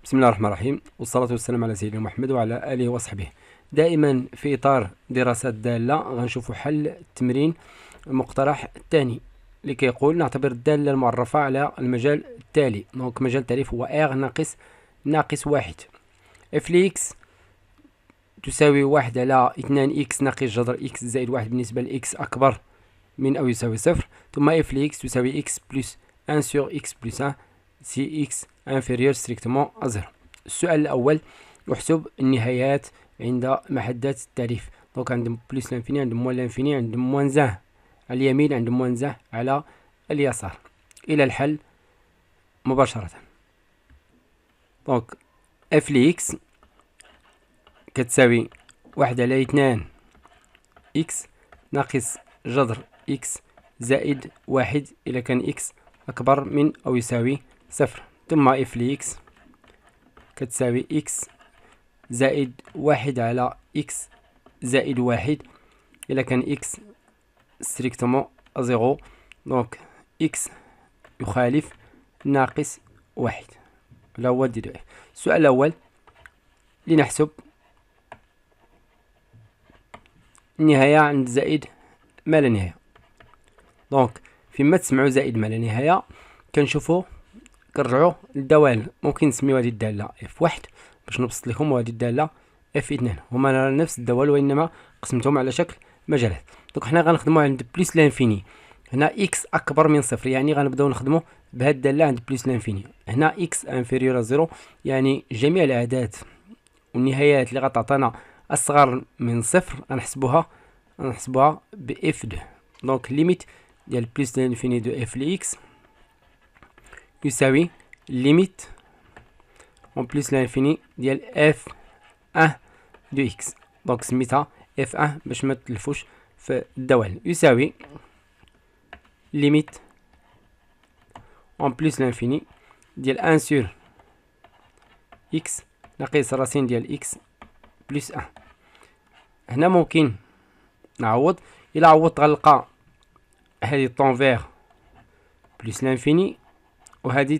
بسم الله الرحمن الرحيم، والصلاة والسلام على سيدنا محمد وعلى آله وصحبه. دائما في إطار دراسات الدالة غنشوفوا حل التمرين المقترح الثاني اللي كيقول نعتبر الدالة المعرفة على المجال التالي. دونك مجال التعريف هو R ناقص واحد. اف لإكس تساوي واحد على 2 إكس ناقص جذر إكس زائد واحد بالنسبة لإكس أكبر من أو يساوي صفر. ثم اف لإكس تساوي إكس بلس 1 سور إكس بلس 1 سي إكس inférieur strictement à 0. السؤال الأول: احسب النهايات عند محدات التعريف. دونك عندهم بلس لانفيني، عندهم موان لانفيني، عندهم موان زان على اليمين، عندهم موان زان على اليسار. إلى الحل مباشرة. دونك اف لإكس كتساوي واحد على 2 إكس ناقص جذر إكس زائد واحد إذا كان إكس أكبر من أو يساوي صفر. ثم اف لإكس كتساوي إكس زائد واحد على إكس زائد واحد إلا كان إكس ستريكتومون زيرو. دونك إكس يخالف ناقص واحد. هذا هو ديال السؤال الأول. لنحسب النهاية عند زائد ما لا نهاية. دونك فيما تسمعوا زائد ما لا نهاية كنشوفوا كنرجعوا للدوال. ممكن نسميو هذه الدالة اف واحد باش نبسط لكم، وهذه الدالة اف اثنان. هما نفس الدوال وانما قسمتهم على شكل مجالات. دونك حنا غنخدمو عند بلس لانفيني. هنا اكس اكبر من صفر، يعني غنبداو نخدمو بهاد الدالة عند بلس لانفيني. هنا اكس انفيريور زيرو، يعني جميع الاعداد والنهايات اللي غتعطينا اصغر من صفر غنحسبوها باف دو. دونك ليميت ديال بلس لانفيني دو اف لإكس يساوي ليميت اون بلس لانفيني ديال اف 1 دو اكس. دونك سميتها اف 1 باش ما تلفوش في الدوال. يساوي ليميت اون بلس لانفيني ديال 1 سور اكس ناقص راسين ديال اكس بلس 1. هنا ممكن نعوض. الى عوضت غنلقى هذه طونفير بلس لانفيني وهذه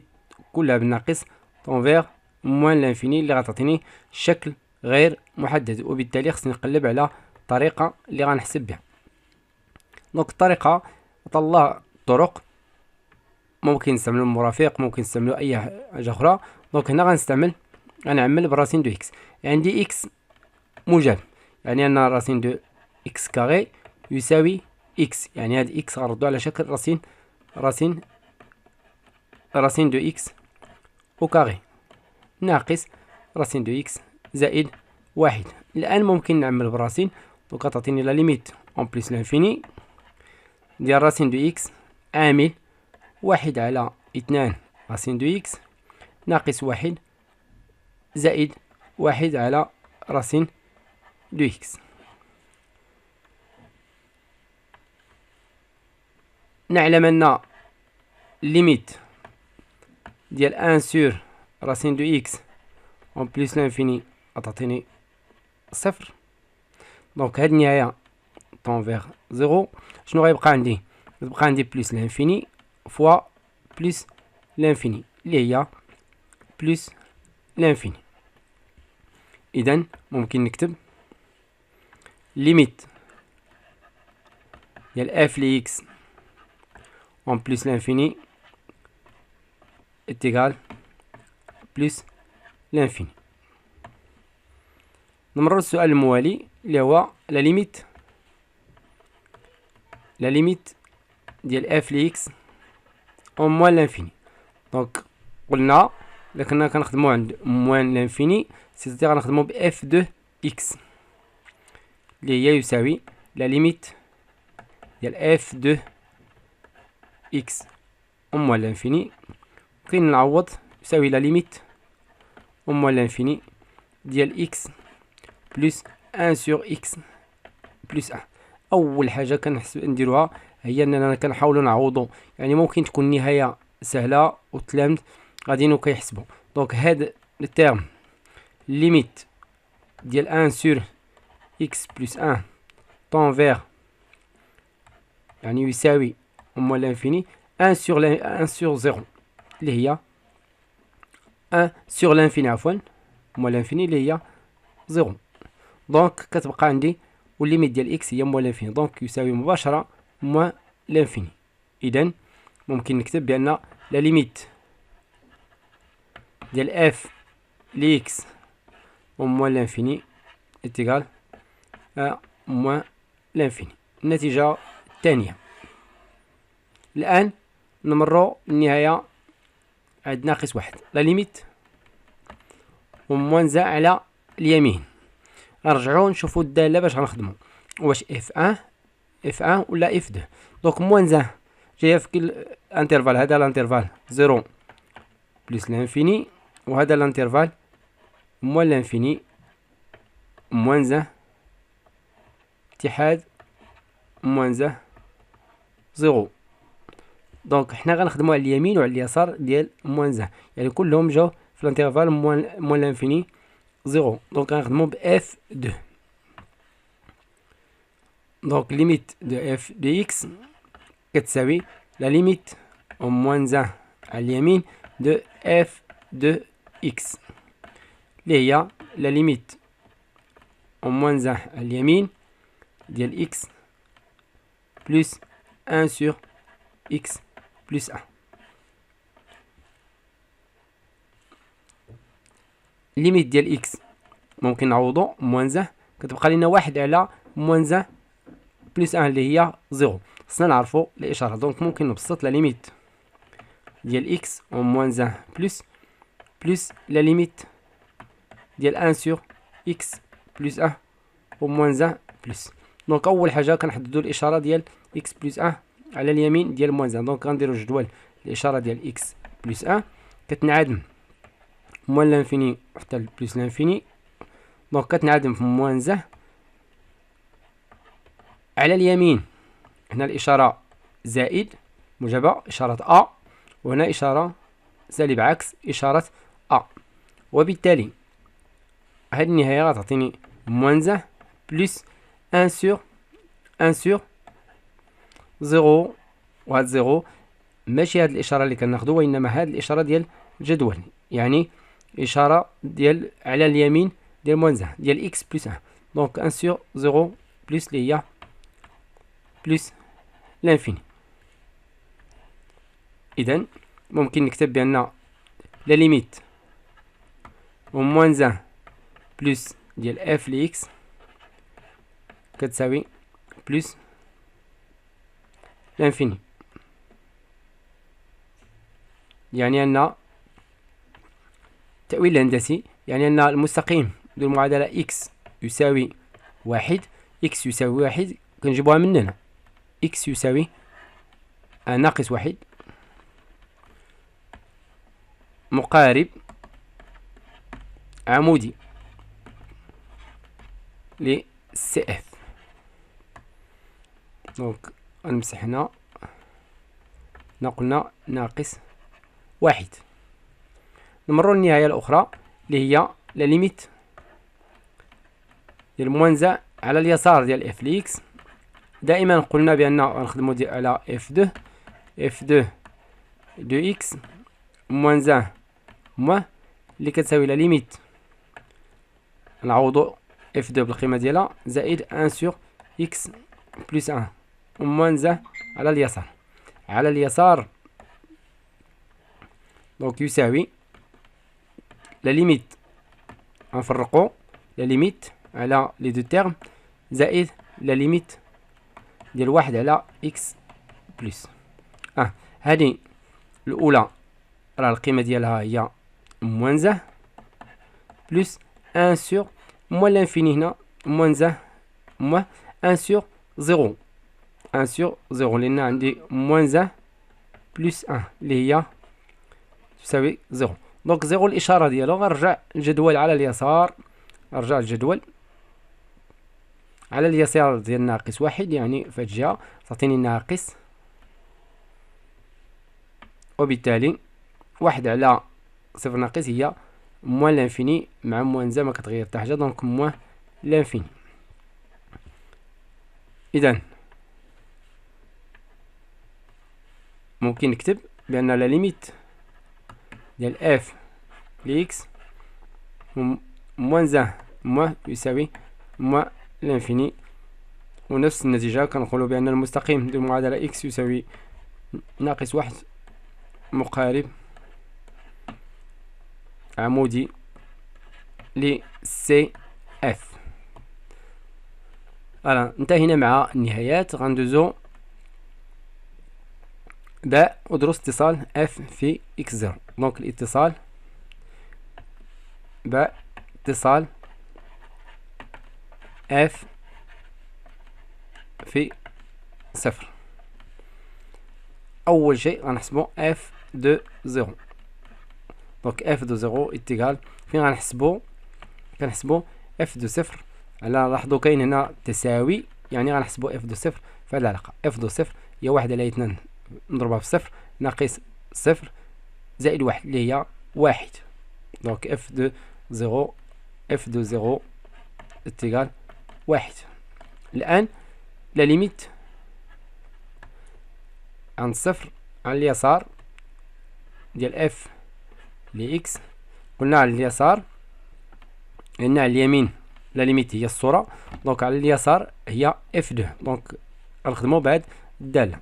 كلها بالناقص طونفير موان لانفيني اللي غتعطيني شكل غير محدد، وبالتالي خصني نقلب على طريقة اللي غنحسب بها. دونك الطريقة طلع طرق، ممكن نستعملو المرافق، ممكن نستعملو اي حاجة اخرى. دونك هنا غنعمل براسين دو اكس. عندي اكس موجب، يعني ان راسين دو اكس كاري يساوي اكس، يعني هاد اكس غنردو على شكل راسين دو اكس او كاري ناقص راسين دو اكس زائد واحد. الان ممكن نعمل براسين. دونك تعطيني لا ليميت اون بلس لانفيني ديال راسين دو اكس عامل واحد على 2 راسين دو اكس ناقص واحد زائد واحد على راسين دو اكس. نعلم ان ليميت ديال 1 سور راسين دو اكس اون بلس لانفيني غتعطيني صفر. دونك هاد النهاية طونفير زيرو. شنو غيبقى عندي؟ غيبقى عندي بلس لانفيني فوا بلس لانفيني اللي هي بلس لانفيني. اذا ممكن نكتب ليميت ديال اف لإكس اون بلس لانفيني اتيغال بلس لانفيني. نمرر السؤال الموالي اللي هو لا ليميت ديال اف لإكس اون موان لانفيني. دونك قلنا الا كنا كنخدمو عند موان لانفيني سيتي غنخدمو باف دو اكس اللي هي يساوي لا ليميت ديال اف دو اكس اون موان لانفيني. كاين نعوض يساوي لا ليميت اون موان لانفيني ديال اكس بلس 1 سور اكس بلس 1. اول حاجه نديروها هي اننا كنحاولوا نعوضوا، يعني ممكن تكون نهايه سهله والتلامذ غاديين وكيحسبوا. دونك هاد التيرم ليميت ديال 1 سور اكس بلس 1 طونفير يعني يساوي موان لانفيني 1 سور 0 اللي هي 1 sur l'infini عفوا موان لانفيني اللي هي 0. دونك كتبقى عندي والليميت ديال اكس هي موان لانفيني، دونك يساوي مباشرة موان لانفيني. اذا ممكن نكتب بان لا ليميت ديال اف لإكس موان لانفيني اتيغال موان لانفيني. النتيجة الثانية. الآن نمرو النهاية عند ناقص واحد، لا ليميت وموانزا على اليمين. نرجعو نشوفو الدالة باش غنخدمو، واش اف ان اف ان ولا اف دو. دونك موانزا جاية في كل انترفال، هذا الانترفال 0 بلس لانفيني، وهذا الانترفال موان لانفيني موانزا اتحاد موانزا 0. دونك حنا غنخدمو على اليمين وعلى اليسار ديال موانزا، يعني كلهم جاو في الانترفال موان لانفيني 0. دونك غنخدمو ب اف دو. دونك ليميت دو اف دو اكس كتساوي لا ليميت موانزا على اليمين دو اف دو اكس اللي هي لا ليميت موانزا على اليمين ديال اكس بلس 1 sur x plus 1. ليميت ديال اكس ممكن نعوضو موانزا، كتبقى لينا واحد على موانزا بلس 1 اللي هي 0. خصنا نعرفو الاشاره، دونك ممكن نبسط لا ليميت ديال اكس موانزا بلس لا ليميت ديال 1 sur x بلس 1 وموانزا بلس. دونك اول حاجه كنحددو الاشاره ديال x بلس 1 على اليمين ديال موانزا. دونك غنديرو جدول الاشاره ديال x بلس 1 كتنعدم موان لانفيني حتى بلس لانفيني. دونك كتنعدم في موانزا على اليمين. هنا الاشاره زائد موجبه اشاره a، وهنا اشاره سالب عكس اشاره a، وبالتالي هذه النهايه غتعطيني موانزا بلس 1 sur 0. وهاد 0 ماشي هاد الاشاره اللي كناخدو، وانما هاد الاشاره ديال الجدول، يعني اشاره ديال على اليمين ديال موانزا ديال اكس بلس 1. دونك 1 sur 0 بلس اللي هي بلس لانفيني. اذا ممكن نكتب بان لا ليميت موانزا بلس ديال اف لإكس كتساوي بلس لانفيني، يعني أن التأويل الهندسي يعني أن المستقيم ديال المعادلة إكس يساوي واحد، إكس يساوي واحد كنجيبوها من هنا، إكس يساوي ناقص واحد مقارب عمودي ل سي اف. دونك غنمسح هنا قلنا ناقص واحد. نمرو للنهاية الأخرى اللي هي لا ليميت ديال موانزا على اليسار ديال اف لإكس. دائما قلنا بأن غنخدمو على اف دو اكس موانزا موان اللي كتساوي لا ليميت نعوضو اف دو بالقيمة ديالها زائد 1 sur x بلس 1 وموانزا على اليسار دونك يساوي لا ليميت غنفرقو لا ليميت على لي دو تيرم زائد لا ليميت ديال واحد على اكس بلس هذه الاولى راه القيمه ديالها هي موانزا بلس 1 sur موان لانفيني، هنا موانزا موان 1 sur 0 لان عندي موانزا بلس 1 اللي هي تساوي 0. دونك 0 الاشاره ديالو غنرجع الجدول على اليسار، ارجع الجدول على اليسار ديال ناقص واحد، يعني في الجهه تعطيني ناقص، وبالتالي واحد على صفر ناقص هي موان لانفيني مع موانزا ما كتغير حتى حاجه، دونك موان لانفيني. اذا ممكن نكتب بان لا ليميت ديال اف لإكس موان 1 موان يساوي موان لانفيني. ونفس النتيجة كنقولوا بأن المستقيم ديال المعادلة إكس يساوي ناقص 1 مقارب عمودي ل سي اف. انتهينا مع النهايات. غندوزو باء ودروس اتصال اف في اكس 0. دونك الاتصال باء اتصال اف في 0. اول شيء غنحسبو اف دو 0. دونك اف دو 0 اتيكال فين غنحسبو؟ كنحسبو اف دو 0 على، لاحظوا كاين هنا تساوي، يعني غنحسبو اف دو 0 فهاد العلاقة اف دو 0 هي 1 على 2 نضربها في 0 ناقص 0 زائد 1 اللي هي 1. دونك اف دو 0 اف دو 0 اتيكال 1. الآن لا ليميت عند 0 على اليسار ديال اف لإكس. قلنا على اليسار لأن على اليمين لا ليميت هي الصورة، دونك على اليسار هي اف 2. دونك غنخدمو بهاد الدالة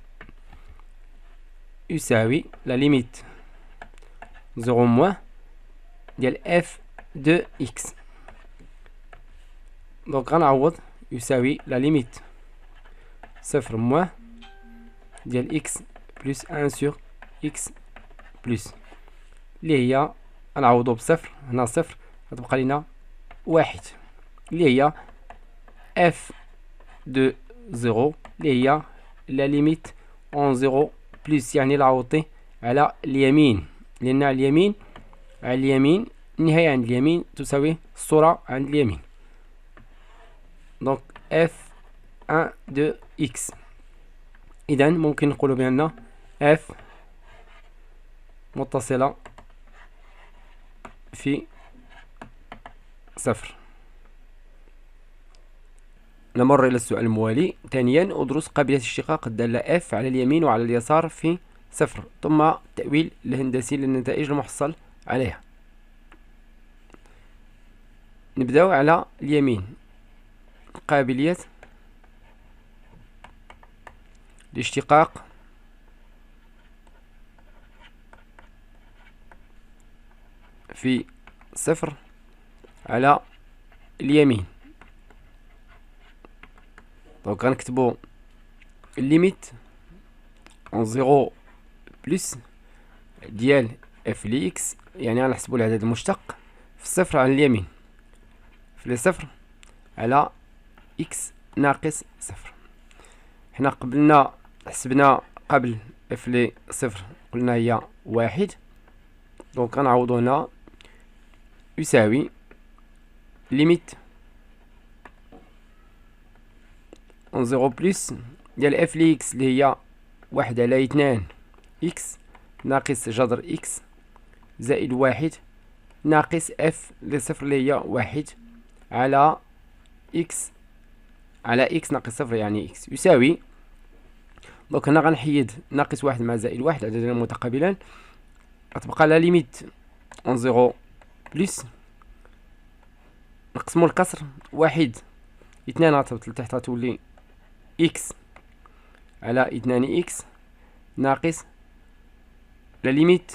يساوي لا ليميت 0 موان ديال اف دو اكس. دونك غنعوض يساوي لا ليميت 0 موان ديال اكس بلس 1 سور اكس بلس اللي هي غنعوضو بصفر، هنا صفر غتبقى لينا 1 اللي هي اف دو 0 اللي هي لا ليميت اون 0 بلس، يعني العوضي على اليمين، لأن على اليمين النهاية عند اليمين تساوي الصورة عند اليمين. دونك اف 1 دو اكس. إذا ممكن نقولوا بأن اف متصلة في 0. نمر إلى السؤال الموالي. ثانيا أدرس قابلية اشتقاق الدالة اف على اليمين وعلى اليسار في 0 ثم التأويل الهندسي للنتائج المحصل عليها. نبداو على اليمين. قابلية الاشتقاق في 0 على اليمين. دونك غنكتبو الليميت اون 0 بلس ديال اف لإكس، يعني غنحسبو العدد المشتق في 0 على اليمين في 0 على اكس ناقص 0. حنا قبلنا حسبنا قبل اف لي 0 قلنا هي 1. دونك غنعوضو هنا يساوي ليميت اون 0 بلس ديال اف لإكس اللي هي 1 على 2 اكس ناقص جذر اكس زائد 1 ناقص اف لي 0 اللي هي 1 على اكس ناقص 0 يعني اكس يساوي. دونك هنا غنحيد ناقص 1 مع زائد 1 عددين متقابلان، غتبقى لا ليميت اون 0 بلس نقسمو الكسر 1 2 غتهبط لتحت غتولي اكس على 2 اكس ناقص لا ليميت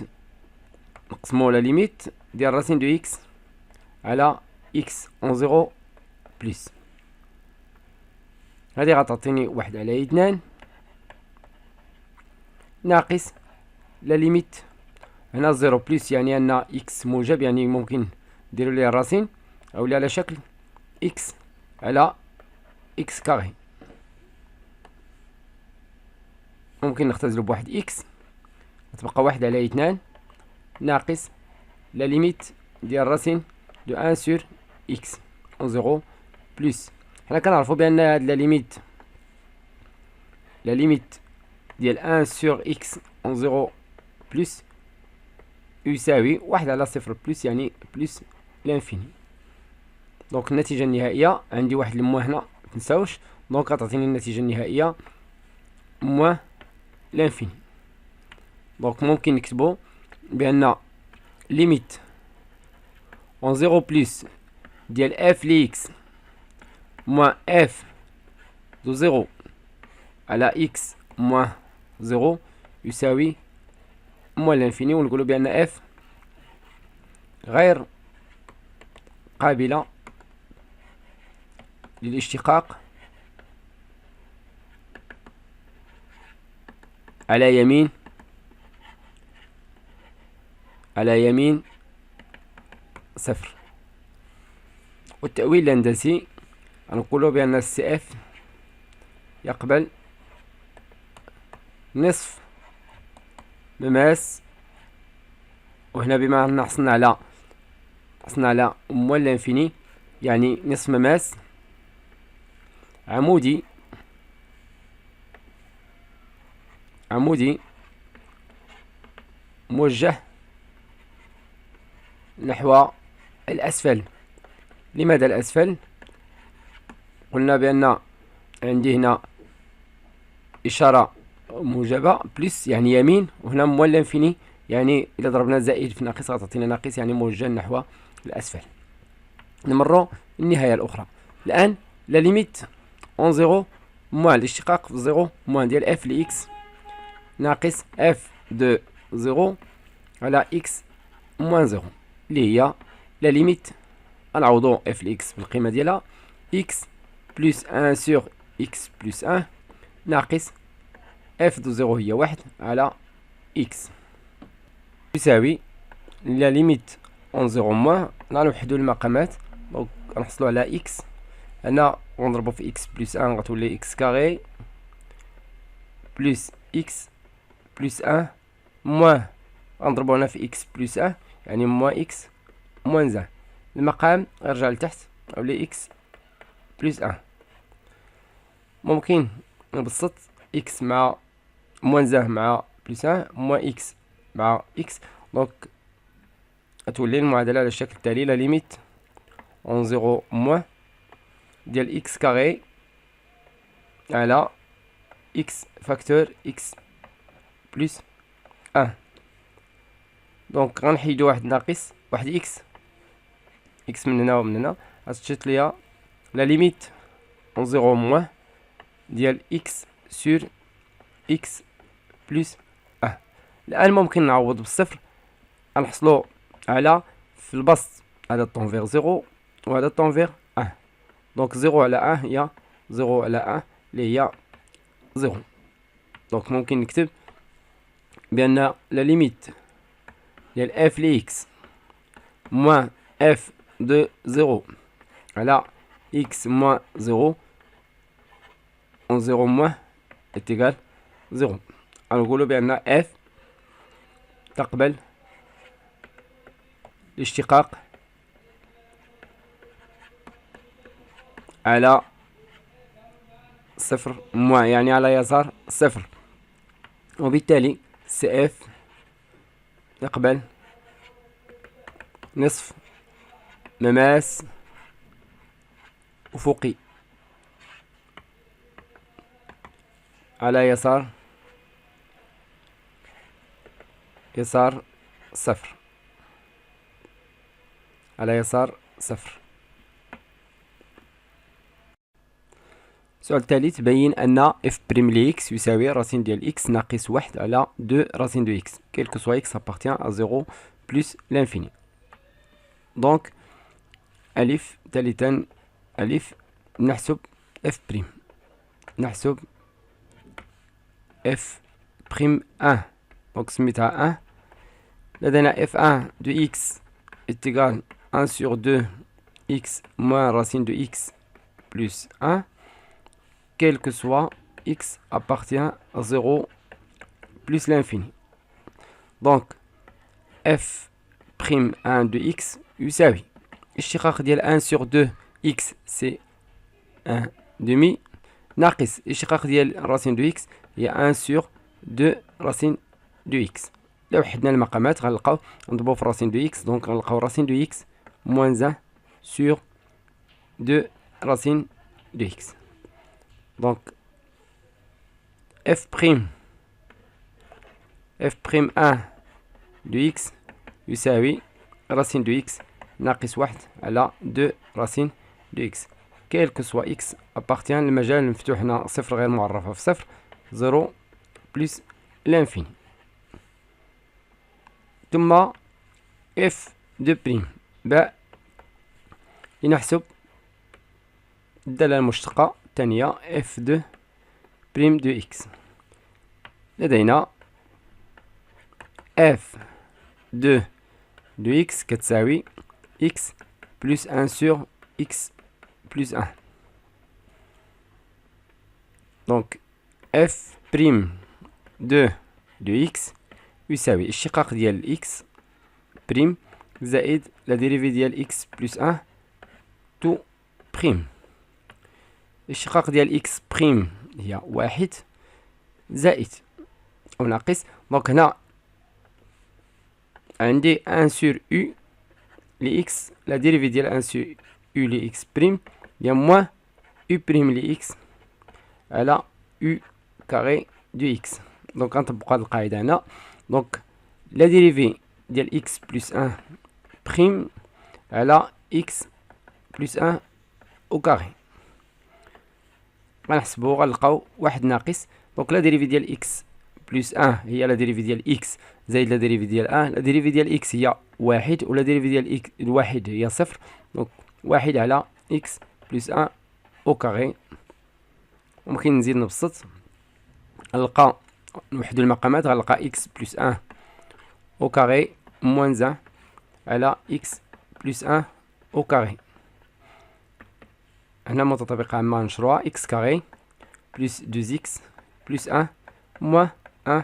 نقسمو لا ليميت ديال راسين دو اكس على اكس اون 0 بلس. هادي غتعطيني 1 على 2 ناقص لا ليميت هنا 0 بلس يعني ان اكس موجب، يعني ممكن نديرو ليه الراسين اولا على شكل اكس على اكس كاري، ممكن نختزلو بواحد اكس غتبقى 1 على 2 ناقص لا ليميت ديال راسين دو 1 سور اكس اون 0 بلس. حنا كنعرفو بان هاد لا ليميت ديال 1 سور اكس اون 0 بلس يساوي 1 على 0 بلس، يعني بلس لانفيني. دونك النتيجة النهائية عندي واحد الموان هنا متنساوش، دونك غتعطيني النتيجة النهائية موان لانفيني. دونك ممكن نكتبو بأن ليميت اون زيرو بلس ديال اف لإكس موان اف دو زيرو على إكس موان زيرو يساوي موان لانفيني، ونقولو بأن اف غير قابلة للاشتقاق على يمين صفر. والتأويل الهندسي نقولو بأن السي اف يقبل نصف مماس، وهنا بما أننا حصلنا على موال لانفيني يعني نصف مماس عمودي موجه نحو الأسفل. لماذا الأسفل؟ قلنا بأن عندي هنا إشارة موجبة بلس يعني يمين، وهنا موال لانفيني يعني إذا ضربنا زائد في ناقص غتعطينا ناقص يعني موجه نحو الأسفل. نمرو النهاية الأخرى. الآن لا ليميت اون زيرو موان الاشتقاق في زيرو موان ديال اف لإكس ناقص اف دو زيرو على إكس موان زيرو، اللي هي لا ليميت نعوضو اف لإكس بالقيمة ديالها إكس بلس ان سور إكس بلس ان ناقص اف دو زيرو هي واحد على إكس يساوي لا ليميت اون زيرو موان. نوحدو المقامات، دونك نحصلو على إكس هنا ونضربو في إكس بلس ان غتولي إكس كاري بلس إكس بلس ان موان غنضربو هنا في إكس بلس ان يعني موان إكس موان زان. المقام غيرجع لتحت أولي إكس بلس ان. ممكن نبسط إكس مع موان زان مع بلس ان موان إكس مع إكس، دونك غتولي المعادلة على الشكل التالي: لا ليميت اون زيرو موان ديال إكس كاري على إكس فاكتور إكس بلس ان. دونك غنحيدو واحد ناقص واحد إكس من هنا ومن هنا، غتشت ليا لا ليميت اون زيرو موان ديال إكس سور إكس بلس ان. الآن ممكن نعوض بالصفر، غنحصلو على في البسط هذا طون فيغ زيرو وهذا طون فيغ ان. دونك زيرو على ان هي زيرو على ان اللي هي زيرو. دونك ممكن نكتب بأن لا ليميت ديال اف لإكس موان اف دو زيرو على إكس موان زيرو اون زيرو موان اتيغال زيرو. غنقولو بأن اف تقبل الاشتقاق على صفر موان يعني على يسار صفر، وبالتالي سي اف يقبل نصف مماس أفقي على يسار صفر على يسار صفر. السؤال الثالث: بين أن اف بريم لإكس يساوي راسين ديال إكس ناقص واحد على دو راسين دو إكس كيلكو سوا إكس appartient à زيرو بلس لانفيني. دونك ألف ثالثا ألف نحسب اف بريم، نحسب اف بريم ان، دونك سميتها ان. لدينا اف ان دو إكس اتيغال ان سور دو إكس موان راسين دو إكس بلس ان quel que soit x appartient à 0 plus l'infini. Donc f prime 1 de x يساوي اشتقاق ديال 1 sur 2 x c'est 1 demi ناقص اشتقاق ديال راسين دو x هي 1 sur 2 راسين دو x. لو وحدنا المقامات غنلقاو نضربو في راسين دو x، دونك غنلقاو راسين دو x moins 1 sur 2 راسين دو x. Donc f prime 1 de x يساوي راسين دو x ناقص واحد على دو راسين دو إكس. كيل كو سوا إكس أبارتيان المجال المفتوح هنا صفر غير معرفة في صفر، زيرو بلس لانفيني. ثم اف دو بريم باء لنحسب الدالة المشتقة الثانية اف دو بريم دو إكس. لدينا اف دو إكس كتساوي إكس بلس أن سور إكس بلس أن. دونك اف بريم دو إكس يساوي الاشتقاق ديال إكس بريم زائد لا ديريفي ديال إكس بلس أن تو بريم. الاشتقاق ديال إكس بريم هي واحد زائد أو ناقص. دونك هنا عندي أن سور أو لإكس، لا ديريفي ديال أن سور أو لإكس بريم هي موان أو بريم لإكس على أو كاري دو إكس. دونك غنطبقو هاد القاعدة هنا. دونك لا ديريفي ديال إكس بلس أن بريم على إكس بلس أن أو كاري غنحسبو غنلقاو واحد ناقص. دونك لا ديريفي ديال إكس بلس أن هي لا ديريفي ديال إكس زائد لا ديريفي ديال أن. لا ديريفي ديال إكس هي واحد ولا ديريفي ديال إكس الواحد هي صفر. دونك واحد على إكس بلس أن أو كاري. ممكن نزيد نبسط، غنلقى نوحدو المقامات، غنلقى إكس بلس أن أو كاري موان أن على إكس بلس أن أو كاري. هنا متطابقة مع نشروها إكس كاري بلس دو إكس بلس أن موان أن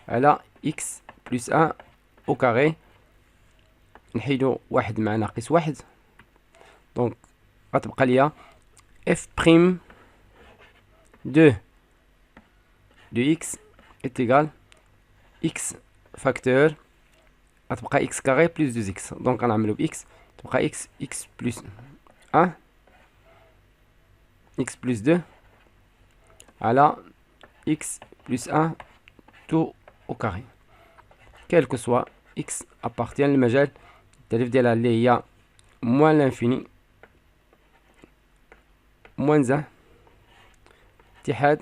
على إكس بلس أن أو كاري. نحيدو واحد مع ناقص واحد. دونك غتبقى ليا اف بريم دو إكس إتيغال إكس فاكتور، غتبقى إكس كاري بلس دو إكس. دونك غنعملو بإكس، تبقى إكس بلس أن إكس بلس دو على إكس بلس أن تو أو كاري. كيل كو سوا إكس أبارتيان للمجال التعريف ديالها اللي هي موان لانفيني موان زان اتحاد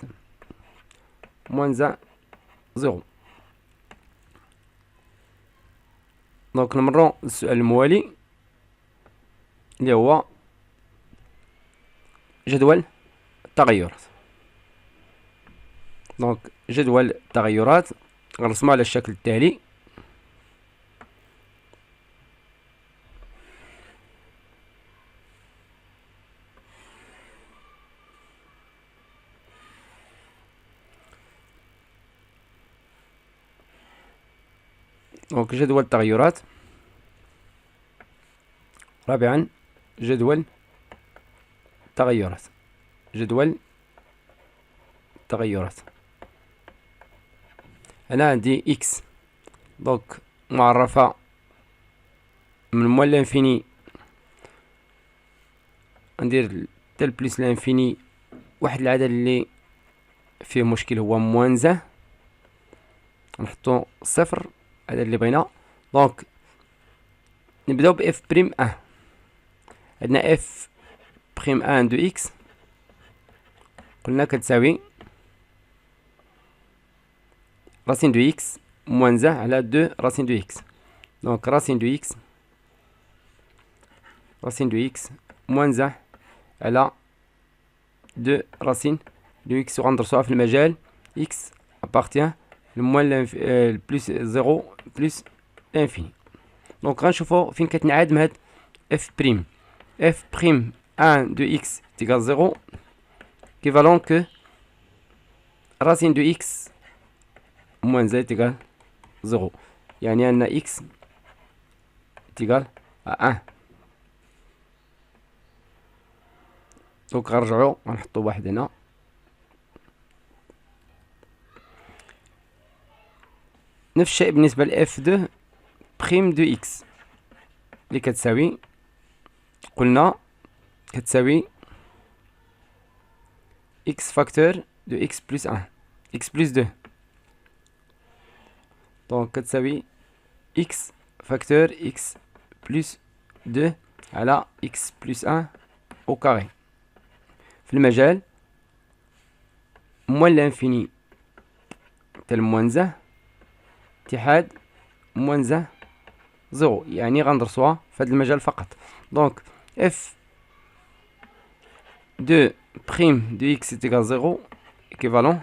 موان زان زيرو. دونك نمرو للسؤال الموالي اللي هو جدول التغيرات. دونك جدول التغيرات غنرسمو على الشكل التالي. دونك جدول التغيرات. رابعا جدول التغيرات. جدول التغيرات. أنا عندي إكس دونك معرفة من موان لانفيني، ندير تل بلس لانفيني واحد العدد اللي فيه مشكل هو موان زان، نحطو صفر هذا اللي بغينا. دونك نبداو ب اف بريم ان. عندنا اف بريم ان دو اكس قلنا كتساوي راسين دو اكس موان زان على دو راسين دو اكس. دونك راسين دو اكس موان زان على دو راسين دو اكس، وغندرسوها في المجال اكس ابارتيان الموان بلس زيرو بلس انفيني. دونك غنشوفو فين كتنعدم هاد اف بريم. اف بريم ان دو اكس تيغال زيرو كيفالون كو راسين دو اكس موان زد تيغال زيرو، يعني ان اكس تيغال ان. دونك غنرجعو غنحطو واحد هنا. نفس الشيء بالنسبة ل اف دو بريم دو اكس اللي كتساوي قلنا كتساوي اكس فاكتور دو اكس بلس ان اكس بلس دو. دونك كتساوي اكس فاكتور اكس بلس 2 على x بلس 1 au carré. في المجال موان لانفيني تال موان زه اتحاد موان زه زيرو، يعني غندرسوها في هذا المجال فقط. دونك اف دو بريم دو x est égal 0 équivalent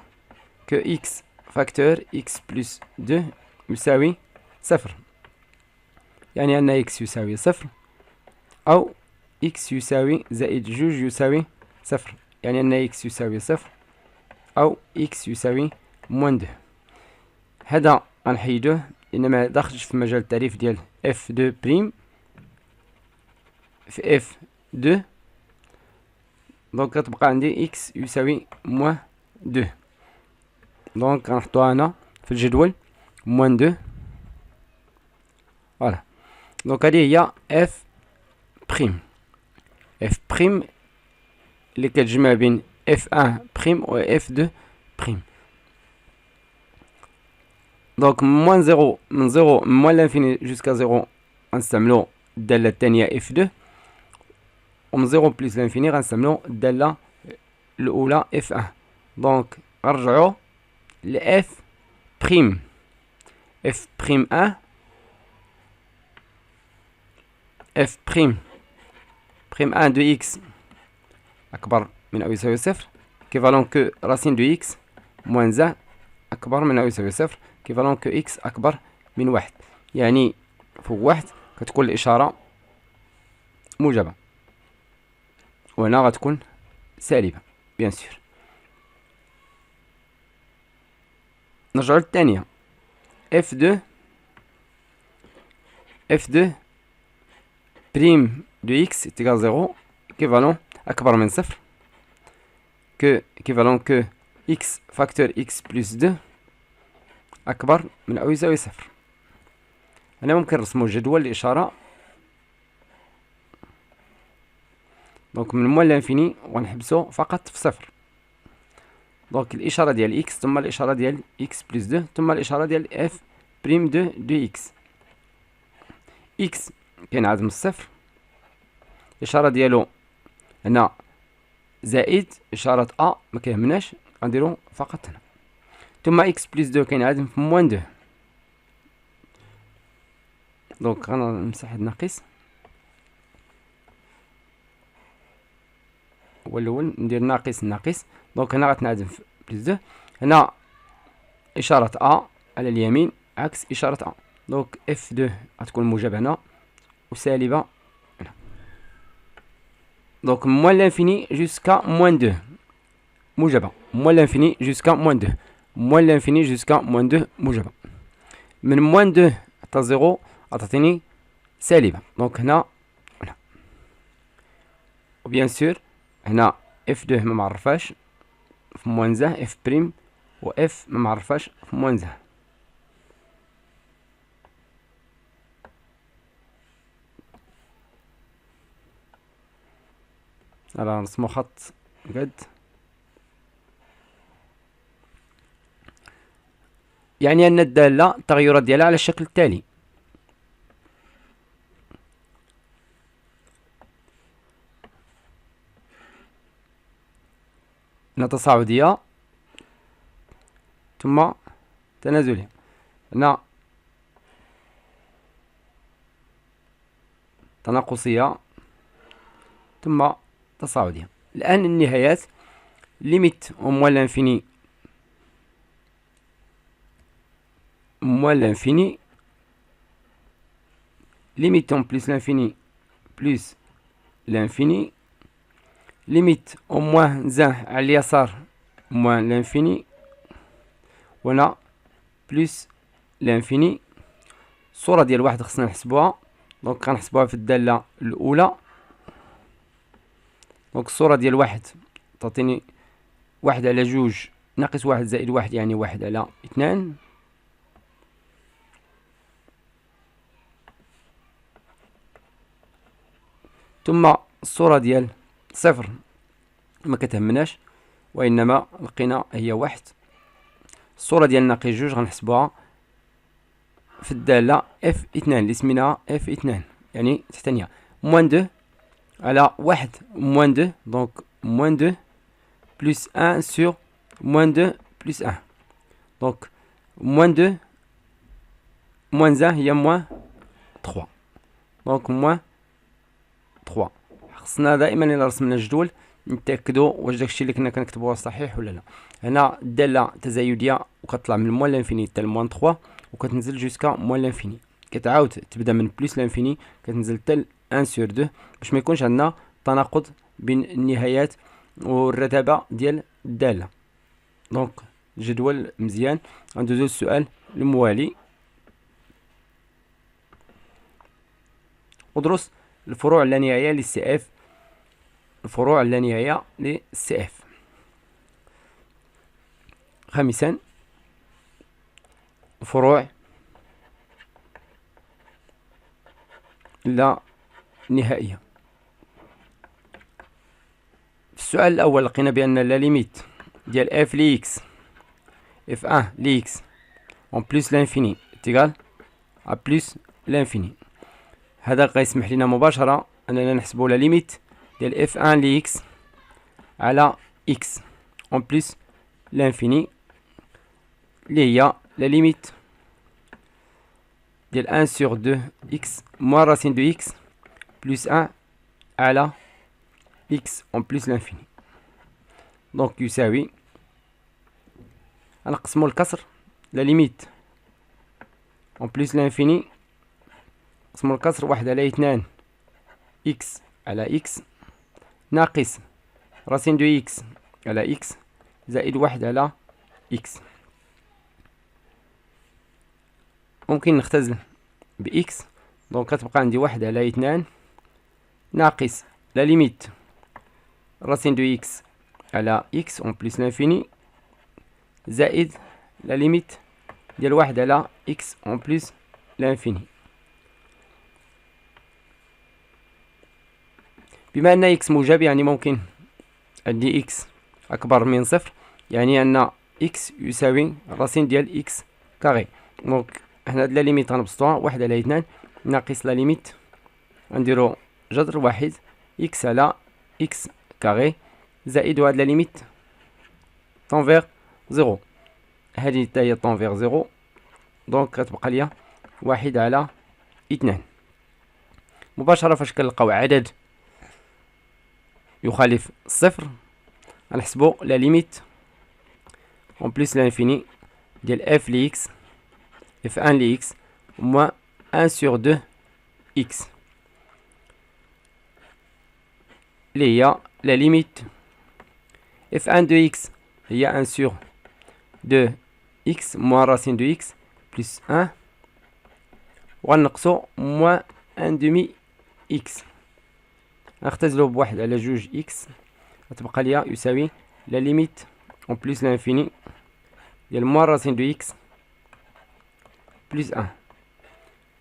que x فاكتور x بلس 2 يساوي صفر، يعني أن x يساوي صفر، أو x يساوي زائد جوج يساوي صفر، يعني أن x يساوي صفر، أو x يساوي موان دو. هذا غنحيدوه لأن ما داخلش في مجال التعريف ديال اف دو بريم في اف دو. دونك كتبقى عندي x يساوي موان دو. دونك غنحطوها هنا في الجدول موان دو. فوالا. دونك هذه هي اف بريم. اف بريم اللي كتجمع بين اف 1 بريم و اف 2 بريم. دونك موان زيرو، من زيرو موان لانفيني جوسكا زيرو غنستعملو الدالة الثانية اف 2، ومن زيرو بلس لانفيني غنستعملو الدالة الأولى اف 1. دونك غنرجعو ل اف بريم، اف بريم 1 اف بريم 1 دو اكس أكبر من أو يساوي صفر، كيفالون كو راسين دو اكس موان زه أكبر من أو يساوي صفر، كيفالون كو اكس أكبر من واحد. يعني فوق واحد كتكون الإشارة موجبة، وهنا غتكون سالبة بيان سور. نرجعو للثانية اف دو بريم دو اكس تيغال زيرو كيفالون أكبر من صفر، كيفالون كو اكس فاكتور اكس بلس 2 أكبر من أو يساوي صفر. هنا ممكن نرسمو جدول الإشارة. دونك من موان لانفيني ونحبسو فقط في صفر. دونك الإشارة ديال إكس ثم الإشارة ديال إكس بلس 2 ثم الإشارة ديال إف بريم دو إكس. إكس كينعاد من الصفر، الإشارة ديالو هنا زائد، إشارة أ مكيهمناش غنديرو فقط هنا، ثم إكس بلس 2 كينعاد في موان 2. دونك غنمسح هاد الناقص، هو الأول ندير ناقص ناقص. دونك هنا غتنعدم في بلس 2، هنا إشارة أ على اليمين عكس إشارة أ. دونك اف 2 غتكون موجبة هنا وسالبة هنا. دونك موان لانفيني جوسكا موان 2 موجبة، موان لانفيني جوسكا موان 2، موان لانفيني جوسكا موان 2 موجبة. من موان 2 حتى زيرو غتعطيني سالبة. دونك هنا هنا وبيان سور هنا اف 2 ما معرفاش في موان زه اف بريم، و اف ما معرفاش في موان زه. على نرسمو خط قد، يعني أن الدالة التغيرات ديالها على الشكل التالي. هنا تصاعدية ثم تنازلية، هنا تناقصية ثم تصاعدية. الآن النهايات ليميت أو موان لانفيني، موان لانفيني ليميت أون بلس لانفيني بلس لانفيني، ليميت أو موان زه على اليسار موان لانفيني، وهنا بلس لانفيني. الصورة ديال واحد خصنا نحسبوها، دونك غنحسبوها في الدالة الأولى. دونك الصورة ديال واحد تعطيني واحد على جوج ناقص واحد زائد واحد، يعني واحد على اثنان. ثم الصورة ديال صفر ما كتهمناش، وإنما لقينا هي واحد. الصورة ديال ناقص جوج غنحسبوها في الدالة اف اثنان اللي سميناها اف اثنان، يعني تحتانية moins 2 على 1 moins 2 donc moins 2 plus 1 sur moins 2 plus 1 donc moins 2 moins 1 هي moins 3 donc moins 3. خصنا دائما إلا رسمنا الجدول نتأكدوا واش داكشي اللي كنا كنكتبوه صحيح ولا لا. هنا الدالة تزايدية وكتطلع من موان لانفيني حتى لموان 3 وكتنزل جوسكا موان لانفيني، كتعاود تبدا من بلس لانفيني كتنزل حتى 1 سور 2 باش ما يكونش عندنا تناقض بين النهايات والرتبة ديال الدالة. دونك جدول مزيان. غندوزو السؤال الموالي. ادرس الفروع اللانهائية للسي اف. الفروع اللانهائية للسي اف. خامسا فروع لا نهائية. في السؤال الأول لقينا بأن لا ليميت ديال اف لي اكس اف 1 لي اكس اون بلس لانفيني تيغال ا بلس لانفيني. هذا غيسمح لنا مباشرة أننا نحسبو لا ليميت ديال اف 1 لي اكس على اكس اون بلس لانفيني اللي هي لا ليميت ديال 1 sur 2 x moins racine de x plus 1 على x en plus l'infini. donc يساوي غنقسمو الكسر لا ليميت en plus l'infini نقسمو الكسر 1 على 2 x على x ناقص racine de x على x زائد 1 على x. ممكن نختزل بإكس دونك كتبقى عندي 1 على 2 ناقص لا ليميت راسين دو إكس على إكس أون بلس لانفيني زائد لا ليميت ديال 1 على إكس أون بلس لانفيني. بما أن إكس موجب يعني ممكن عندي إكس أكبر من صفر، يعني أن إكس يساوي راسين ديال إكس كاري. دونك هنا هاد لا ليميت غنبسطوها 1 على 2 ناقص لا ليميت غنديرو جذر 1 إكس على إكس كاري زائد هاد لا ليميت طونفيغ زيرو، هادي حتى هي طونفيغ زيرو دونك كتبقى ليا 1 على 2. مباشرة فاش كنلقاو عدد يخالف الصفر غنحسبو لا ليميت اون بلس لانفيني ديال اف لي اكس اف 1 لي اكس moins 1 sur 2 x اللي هي لا ليميت اف 1 دو x هي 1 sur 2 x moins racine de x plus 1 وغنقصو moins 1 demi x نختزلو بواحد على جوج x غتبقى ليا يساوي لا ليميت اون بلس لانفيني ديال moins racine de x plus 1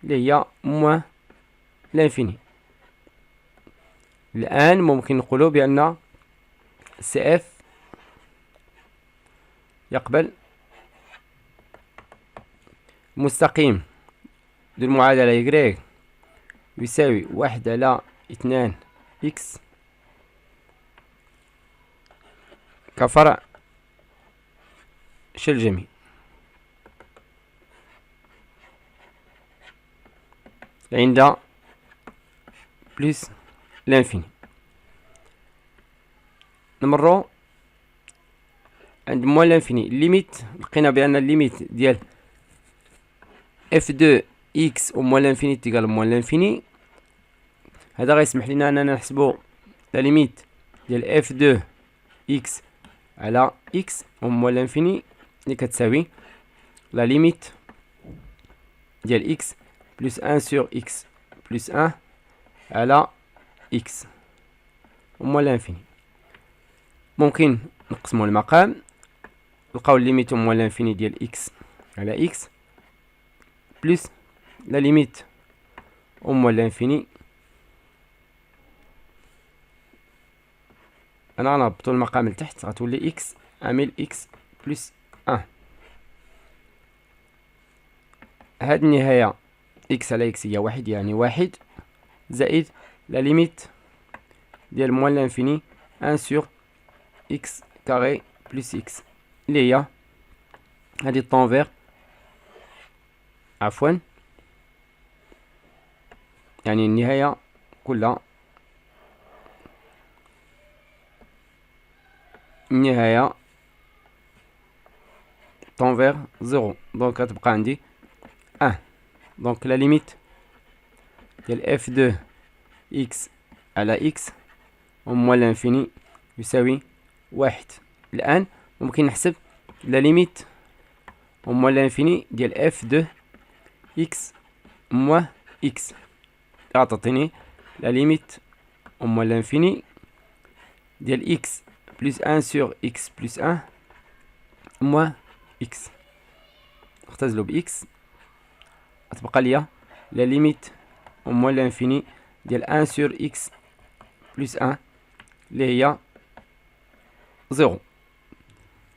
اللي هي moins لانفيني. الآن ممكن نقولو بأن سي اف يقبل مستقيم دو المعادلة يكريك يساوي 1 على 2 إكس كفرع شل جميع عند بلس لانفيني. نمرو عند موان لانفيني الليميت لقينا بأن الليميت ديال اف دو اكس و موان لانفيني تيكال موان لانفيني. هذا غيسمح لنا اننا نحسبو لا ليميت ديال اف دو اكس على اكس و موان لانفيني اللي كتساوي لا ليميت ديال اكس بلس 1 sur x بلس 1 على x و موان لانفيني. ممكن نقسمو المقام نلقاو الليميت و موان لانفيني ديال x على x بلس لا ليميت و موان لانفيني. انا غنهبطو المقام لتحت غتولي x عامل x بلس 1. هاد النهاية x على x هي 1 يعني 1 زائد لا ليميت ديال موان لانفيني 1 سور اكس كاري بلس اكس اللي هي هادي طونفير عفوا، يعني النهاية كلها النهاية طونفير زيرو، دونك غتبقى عندي 1. دونك لا ليميت ديال اف دو اكس على اكس موان لانفيني يساوي 1. الآن ممكن نحسب لا ليميت موان لانفيني ديال اف دو اكس موان اكس، غتعطيني لا ليميت موان لانفيني ديال اكس بلس 1 سور اكس بلس 1 موان اكس، نختزلو باكس، غتبقى ليا لا ليميت موان لانفيني ديال 1 سور اكس بلس 1 اللي هي زيرو.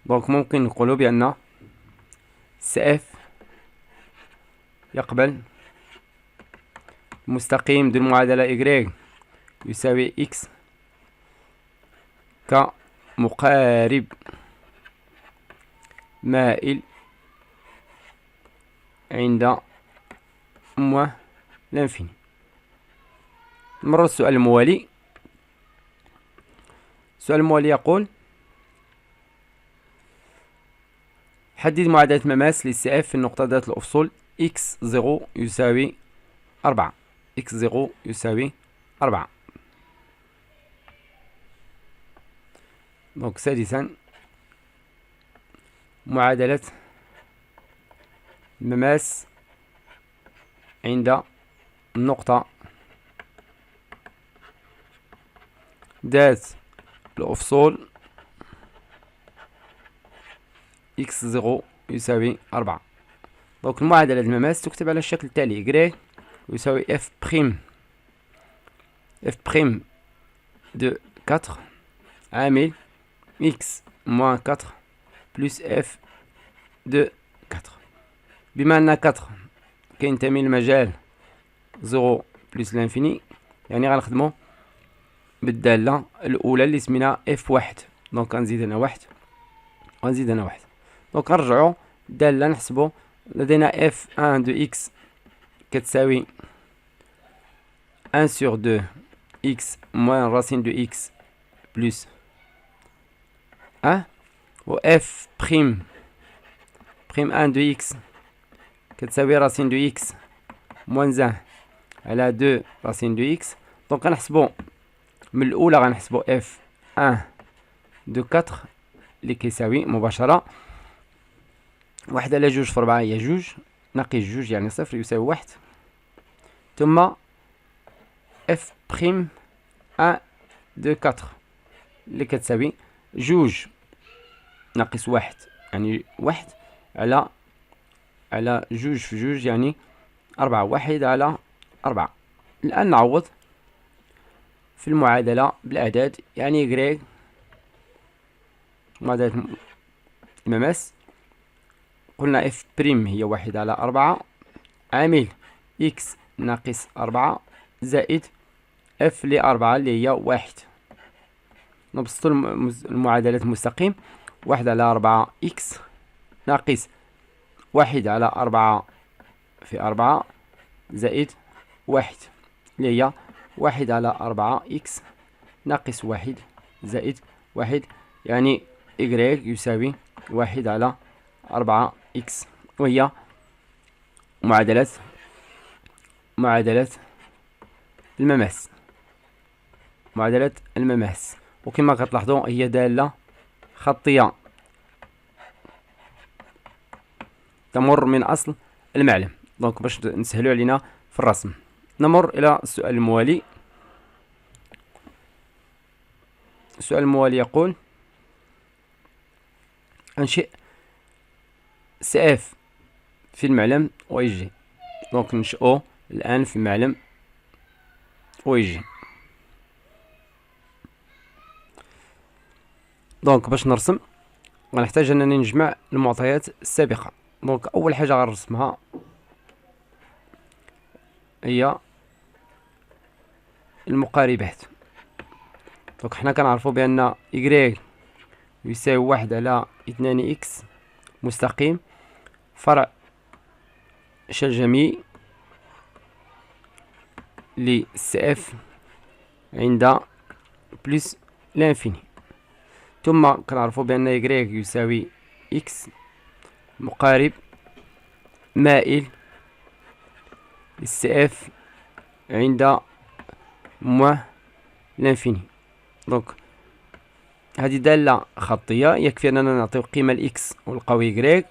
دونك ممكن نقولو بأن سي اف يقبل مستقيم دو المعادلة إكغيك يساوي إكس كمقارب مائل عند موان لانفيني. نمرر السؤال الموالي. السؤال الموالي يقول حدد معادلة مماس للسي اف في النقطة ذات الأفصول إكس زيرو يساوي 4. إكس زيرو يساوي 4. دونك سادسا معادلة المماس عند النقطة ذات الأفصول إكس زيرو يساوي 4. دونك المعادلة المماس تكتب على الشكل التالي: إكغيك يساوي اف بريم دو 4 عامل إكس موان 4 بلس اف دو 4. بما أن 4 كينتمي للمجال زيرو بلس لانفيني، يعني غنخدمو بالدالة الأولى اللي سمينا اف واحد. دونك غنزيد هنا واحد وغنزيد هنا واحد. دونك نرجعو الدالة نحسبو. لدينا اف 1 دو اكس كتساوي 1 سور 2 اكس موان راسين دو اكس بلس 1، و اف بريم 1 دو اكس كتساوي راسين دو اكس موان 1 على 2 راسين دو اكس. دونك غنحسبو من الأولى، غنحسبو اف 1 دو 4 اللي كيساوي مباشرة 1 على 2 في 4 هي 2 ناقص 2 يعني 0 يساوي 1. ثم اف بريم 1 دو 4 اللي كتساوي 2 ناقص 1 يعني 1 على 2 في 2 يعني 4. 1 على 4. الآن نعوض في المعادلة بالأعداد، يعني إكغيك معادلة المماس قلنا اف بريم هي 1 على 4 عامل إكس ناقص 4 زائد اف ل4 اللي هي 1. نبسطو المعادلة مستقيم. 1 على 4 إكس ناقص 1 على 4 في 4 زائد 1 اللي هي 1 على 4 إكس ناقص 1 زائد 1، يعني إكغيك يساوي 1 على 4 إكس، وهي معادلة المماس. معادلة المماس، وكما كتلاحظوا هي دالة خطية تمر من أصل المعلم. دونك باش نسهلو علينا في الرسم نمر إلى السؤال الموالي. السؤال الموالي يقول أنشئ سي اف في المعلم او اي جي. دونك ننشئو الآن في المعلم او اي جي. دونك باش نرسم غنحتاج انني نجمع المعطيات السابقة. دونك اول حاجة غنرسمها هي المقاربات. دونك حنا كنعرفو بأن إكغيك يساوي 1 على 2 إكس مستقيم فرع شجمي لسي اف عند بلس لانفيني. ثم كنعرفو بأن إكغيك يساوي إكس مقارب مائل للسي اف عند موان لانفيني. دونك هذه دالة خطية، يكفي أننا نعطيو قيمة لإكس ونلقاو إكغيك،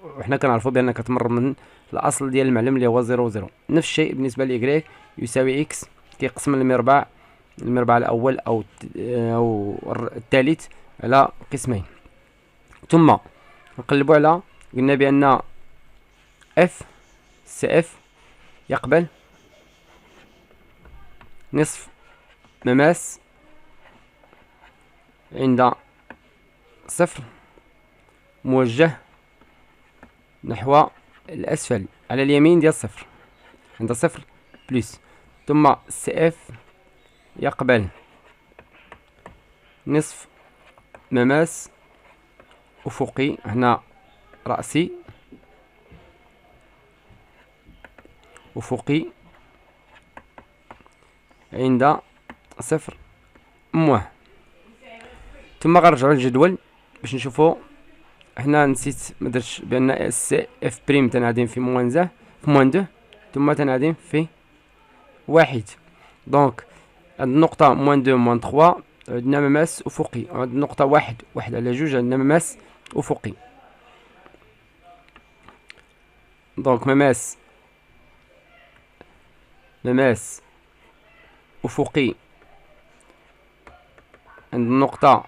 وحنا كنعرفو بأنها كتمر من الأصل ديال المعلم اللي هو 0 0. نفس الشيء بالنسبة لإكغيك يساوي إكس كيقسم المربع الأول أو الثالث على قسمين. ثم نقلبو على، قلنا بأن اف سي اف يقبل نصف مماس عند صفر موجه نحو الأسفل على اليمين ديال صفر عند صفر بلس. ثم سي اف يقبل نصف مماس أفقي هنا رأسي أفقي عند صفر موان. ثم غنرجعو للجدول باش نشوفو. هنا نسيت مدرتش بأن اس اف بريم تنعدم في موان في موان دو، ثم تنعدم في واحد. دونك عند النقطة موان دو موان تخوا عندنا مماس أفقي، عند النقطة واحد على جوج عندنا مماس أفقي. دونك مماس أفقي عند النقطة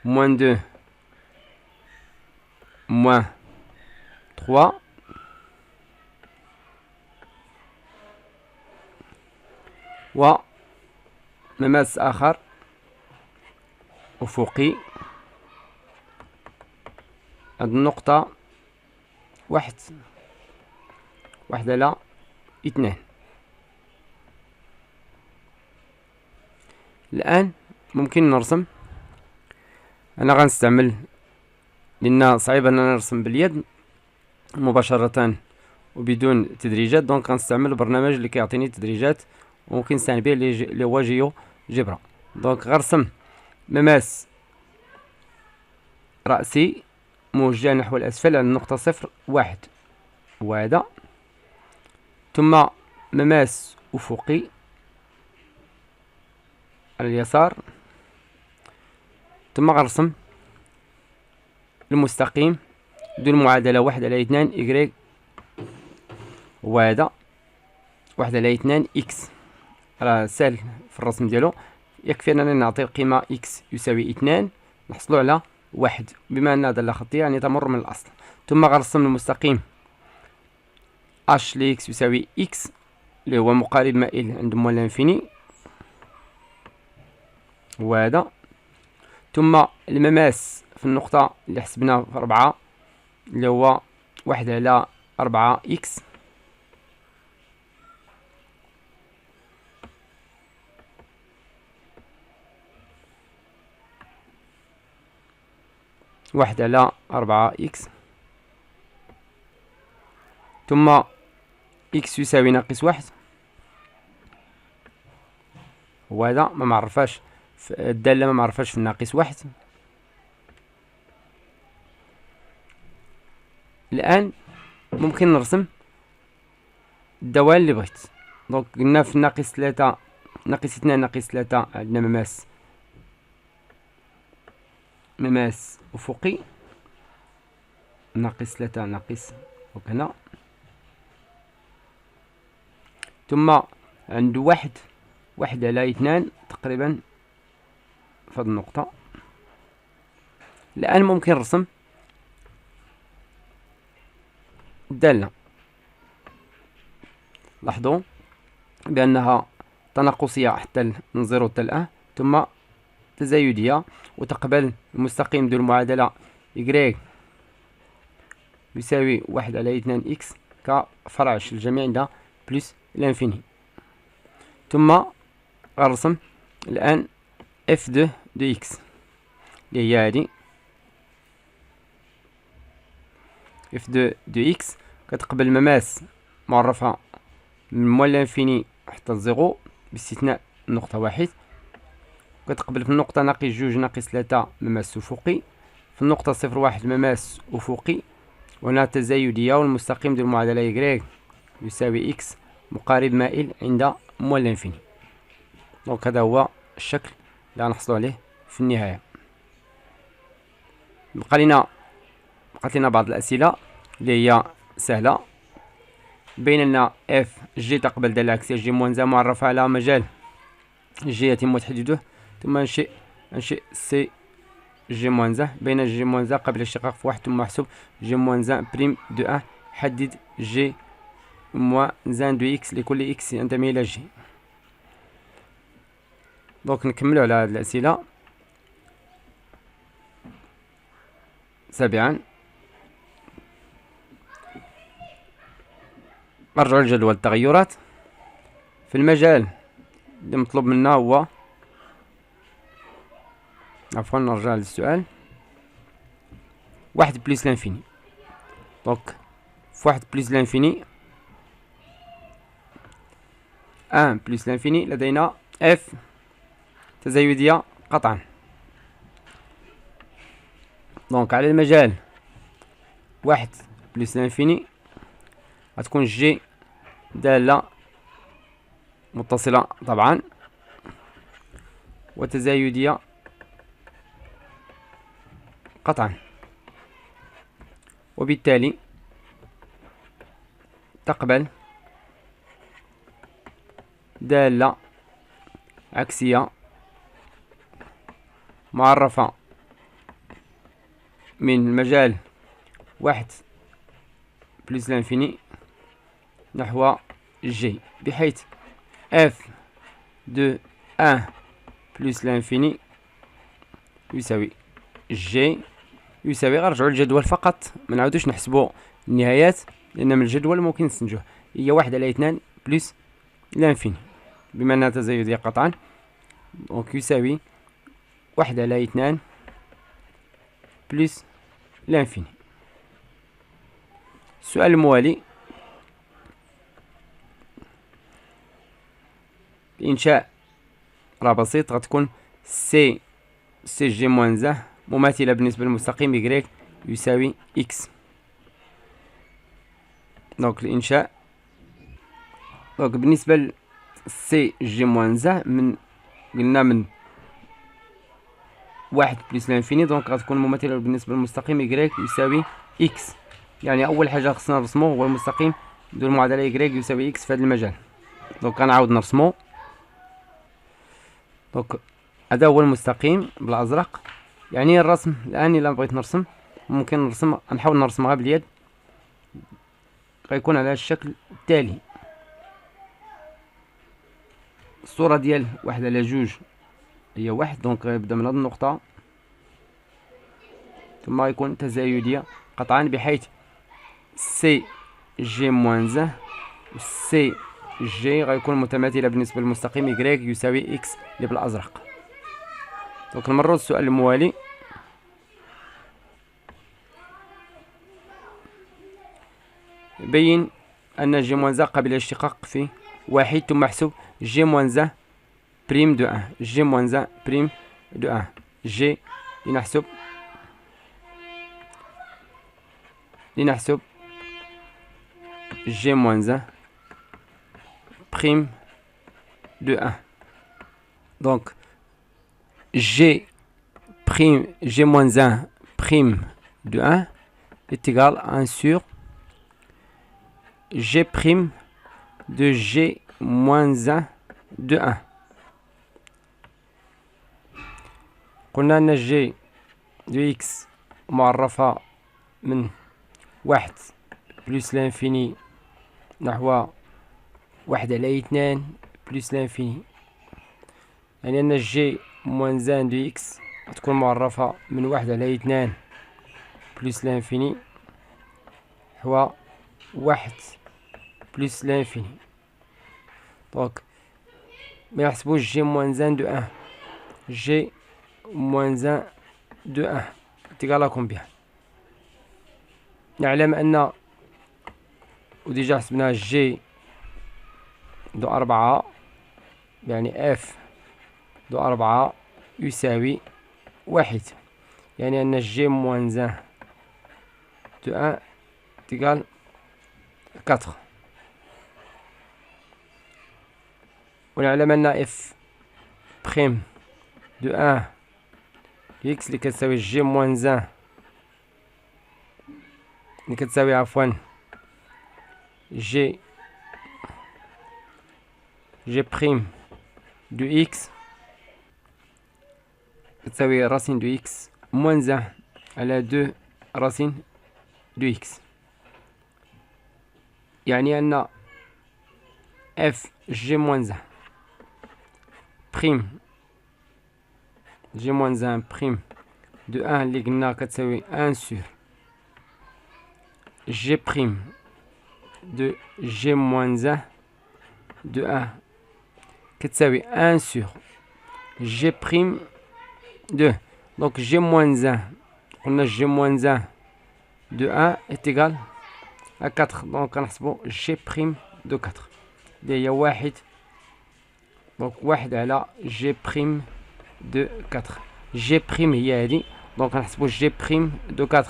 موان دو موان تخوا، و مماس آخر أفقي عند النقطة واحد على 2. الآن ممكن نرسم. أنا غنستعمل لأن صعيب أننا نرسم باليد مباشرة وبدون تدريجات، دونك غنستعمل البرنامج اللي كيعطيني تدريجات وممكن نستعين به اللي هو جيو جبرا. دونك غنرسم مماس رأسي موجه نحو الأسفل على النقطة صفر واحد وهذا، ثم مماس أفقي على اليسار، ثم غنرسم المستقيم دون المعادلة 1 على 2 إكغيك وهذا 1 على 2 إكس. راه سهل في الرسم ديالو، يكفي أننا نعطي القيمة إكس يساوي 2 نحصلو على 1 بما أنها دالة خطية يعني تمر من الأصل. ثم غنرسم المستقيم اش لإكس يساوي إكس اللي هو مقارب مائل عند موان لانفيني وهذا، ثم المماس في النقطة اللي حسبنا في 4 اللي هو 1 على 4 إكس، واحد على 4 إكس، ثم إكس يساوي ناقص 1 وهذا ما معرفاش الدالة ما معرفاش في الناقص 1. الآن ممكن نرسم الدوال اللي بغيت. دونك قلنا في ناقص 3 ناقص 2 ناقص 3 عندنا مماس أفقي ناقص 3 ناقص هنا، ثم عنده واحد على 2 تقريبا في هذه النقطة. الآن ممكن نرسم الدالة. لاحظوا بأنها تناقصية حتى من 0 حتى ل1 ثم تزايدية وتقبل المستقيم ديال المعادلة إكغيك يساوي 1 على 2 إكس كفرع الجميع عند بلس لانفيني. ثم غنرسم الآن اف دو اكس اللي هي هادي. اف دو اكس كتقبل مماس معرفة من موال لانفيني حتى لزيرو باستثناء النقطة واحد. كتقبل في النقطة ناقص جوج ناقص ثلاثة مماس أفقي، في النقطة صفر واحد مماس أفقي، وهنا تزايدية، والمستقيم ديال المعادلة يكغيك يساوي إكس مقارب مائل عند موال لانفيني. دونك هذا هو الشكل اللي غنحصلو عليه في النهاية. بقات لنا بعض الأسئلة اللي هي سهلة. بين لنا اف جي تقبل دالة عكسية جي موان زا معرفة على مجال جي يتم تحديده، ثم انشئ سي جي موان زا بين جي موان زا قبل الاشتقاق في واحد، ثم احسب جي موان زا بريم دو ان، حدد جي موان زان دو اكس لكل اكس ينتمي الى جي. دونك نكملو على هاد الأسئلة. سابعا نرجعو لجدول التغيرات. في المجال اللي مطلوب منا هو، عفوا نرجع للسؤال، واحد بليس لانفيني. دونك في واحد بليس لانفيني، ان بليس لانفيني، لدينا اف تزايدية قطعا. دونك على المجال واحد بليس لانفيني غتكون جي دالة متصلة طبعا وتزايدية قطعا، وبالتالي تقبل دالة عكسية معرفة من المجال واحد بلس لانفيني نحو جي، بحيث اف دو ان بلس لانفيني يساوي جي يساوي، غنرجعو للجدول فقط ما نعاودوش نحسبو النهايات، لان من الجدول ممكن نستنتجوه، هي واحد على اثنان بلس لانفيني بما انها تزايدية قطعا. دونك يساوي واحد على اثنان بلس لانفيني. السؤال الموالي، الإنشاء راه بسيط، غتكون سي جي موان زا مماثلة بالنسبة للمستقيم يكغيك يساوي إكس. دونك الإنشاء، دونك بالنسبة ل سي جي موان زا قلنا من واحد بلس لانفيني، دونك غتكون مماثلة بالنسبة للمستقيم يكغيك يساوي إكس. يعني أول حاجة خصنا نرسمو هو المستقيم ديال المعادلة يكغيك يساوي إكس في هذا المجال. دونك غنعاود نرسمو. دونك هذا هو المستقيم بالازرق. يعني الرسم الان الا بغيت نرسم ممكن نحاول نرسمها باليد، غيكون على الشكل التالي. الصورة ديال واحد على جوج هي واحد، دونك غيبدا من هاد النقطة ثم غيكون تزايدية قطعا، بحيث سي جي موان زان و سي جي غيكون متماثلة بالنسبة للمستقيم يكغيك يساوي إكس اللي بالأزرق. دونك نمرو للسؤال الموالي. بين أن جي موان زا قابل للاشتقاق في واحد، ثم احسب جي موان زا بريم دو ان. جي موان زا بريم دو ان، جي لنحسب جي موان زا بريم دو ان. دونك جي moins 1 prime de 1 est égal à 1 sur g prime de g moins 1 de 1. قلنا أن g de x معرفة من واحد بلس لانفيني نحو واحد على اثنان بلس لانفيني، يعني أن g moins 1 de x تكون معرفة من واحد على اثنان بلس لانفيني هو واحد بلس لانفيني. دونك بنحسبو جي موان زان دو ان. جي موان زان دو ان تيغال ا كومبيان؟ نعلم أن وديجا حسبنا جي دو 4 يعني اف دو 4 يساوي 1، يعني أن جي موان زان دو ان تيغال 4. ونعلم أن اف بريم دو ان اكس اللي كتساوي جي موان زان اللي كتساوي عفوا جي بريم دو اكس تساوي راسين دو اكس موان زان على 2 راسين دو اكس، يعني أن اف جي موان زان بريم جي موان زان بريم دو ان اللي قلنا كتساوي ان سور جي بريم دو جي موان زان دو ان كتساوي ان سور جي بريم دو. دونك جي موان زان قلنا جي موان زان دو ان اتيغال ا 4، دونك كنحسبو جي بريم دو 4 اللي هي 1. دونك 1 على جي بريم دو 4. جي بريم هي هادي، دونك كنحسبو جي بريم دو 4.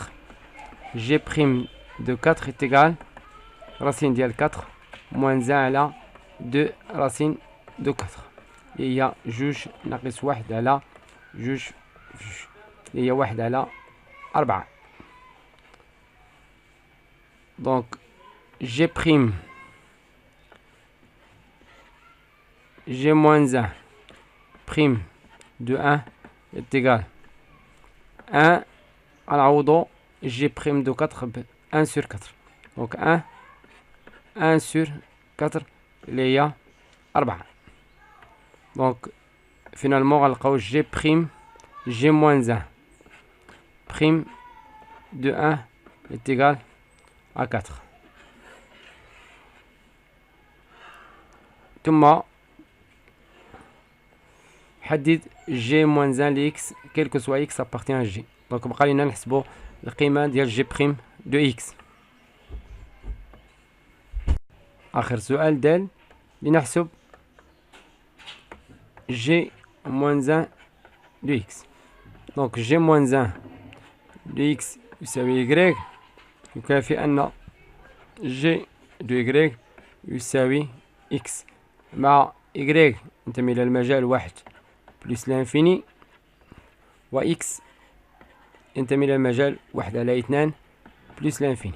جي بريم دو 4 اتيغال راسين ديال 4 موان زان على 2 راسين دو 4 اللي هي 2 ناقص 1 على 2 اللي هي 1 على 4. دونك جي بريم جي موان زان بريم دو ان اتيغال 1 غنعوضو جي بريم دو 4 ب 1 سور 4، دونك 1 سور 4 اللي هي 4. دونك فينالمون غنلقاو جي بريم جي موان زان بريم دو ان اتيغال ا 4. ثم حدد جي موان زان لإكس كيلكو سوا إكس أبارتيان جي. دونك بقى لينا نحسبو القيمة ديال جي بريم دو إكس. آخر سؤال دال لنحسب جي موان زان دو إكس. دونك جي موان زان دو إكس يساوي إكغيك يكافي أن جي دو إكغيك يساوي إكس مع إكغيك ينتمي إلى المجال 1 بلس لانفيني، و إكس ينتمي إلى المجال 1 على 2 بلس لانفيني.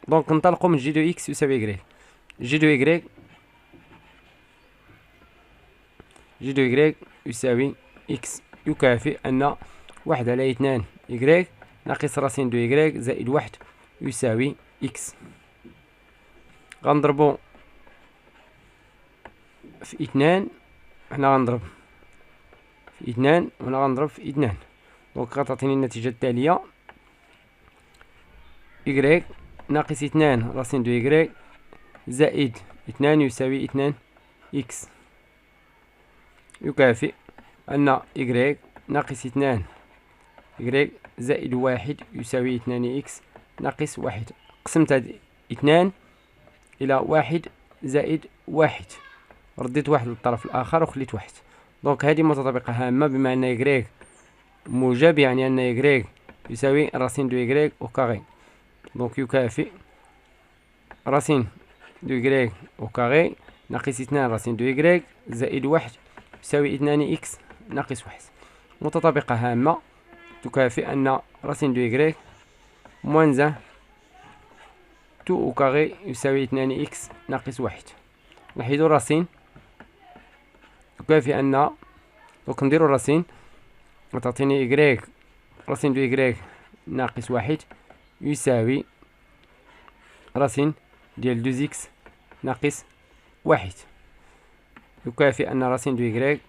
دونك ننطلقو من جي دو إكس يساوي إكغيك. جي دو إكغيك يساوي إكس يكافي أن 1 على 2 إكغيك ناقص راسين دو إكغيك زائد 1 يساوي إكس. غنضربو في 2، هنا غنضرب في 2 وهنا غنضرب في 2، دونك غتعطيني النتيجة التالية إكغيك ناقص 2 راسين دو إكغيك زائد 2 يساوي 2 إكس يكافئ أن إكغيك ناقص 2 إكغيك زائد 1 يساوي 2 إكس ناقص 1. قسمت هاد 2 إلى 1 زائد 1، رديت 1 للطرف الآخر وخليت 1. دونك هذه متطابقة هامة، بما أن إكغيك موجب يعني أن إكغيك يساوي راسين دو إكغيك أو كاغي. دونك يكافئ راسين دو إكغيك أو كاغي ناقص 2 راسين دو إكغيك زائد 1 يساوي 2 إكس ناقص 1. متطابقة هامة تكافئ أن راسين دو إكغيك موان زان تو أو كاغي يساوي 2 إكس ناقص 1. نحيدو راسين تكافئ أن دونك نديرو راسين وتعطيني إكغيك راسين دو إكغيك ناقص 1 يساوي راسين ديال 2 إكس ناقص 1 يكافئ أن راسين دو إكغيك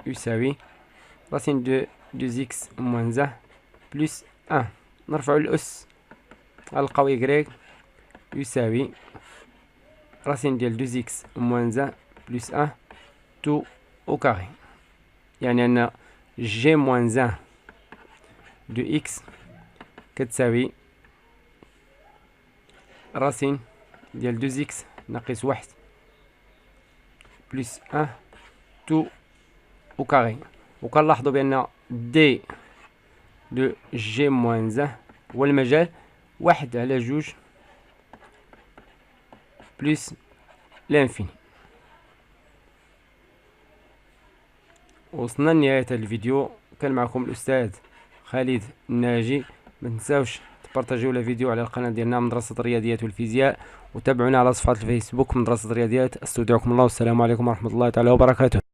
يساوي راسين دو 2 إكس موان زان بلس 1. نرفعو الأس غنلقاو إكغيك يساوي راسين ديال 2 إكس موان زان بلس 1 تو او كاري، يعني أن جي موان ان دو إكس كتساوي راسين ديال دوز إكس ناقص واحد بلس أن تو او كاري. وكنلاحظوا بأن دي دو جي موان ان هو المجال واحد على جوج بلس لانفيني. وصلنا لنهاية هذا الفيديو. كان معكم الأستاذ خالد الناجي. ما تنساوش تبارطاجيو الفيديو على القناة ديالنا مدرسة الرياضيات والفيزياء، وتابعونا على صفحة الفيسبوك مدرسة الرياضيات. استودعكم الله والسلام عليكم ورحمة الله تعالى وبركاته.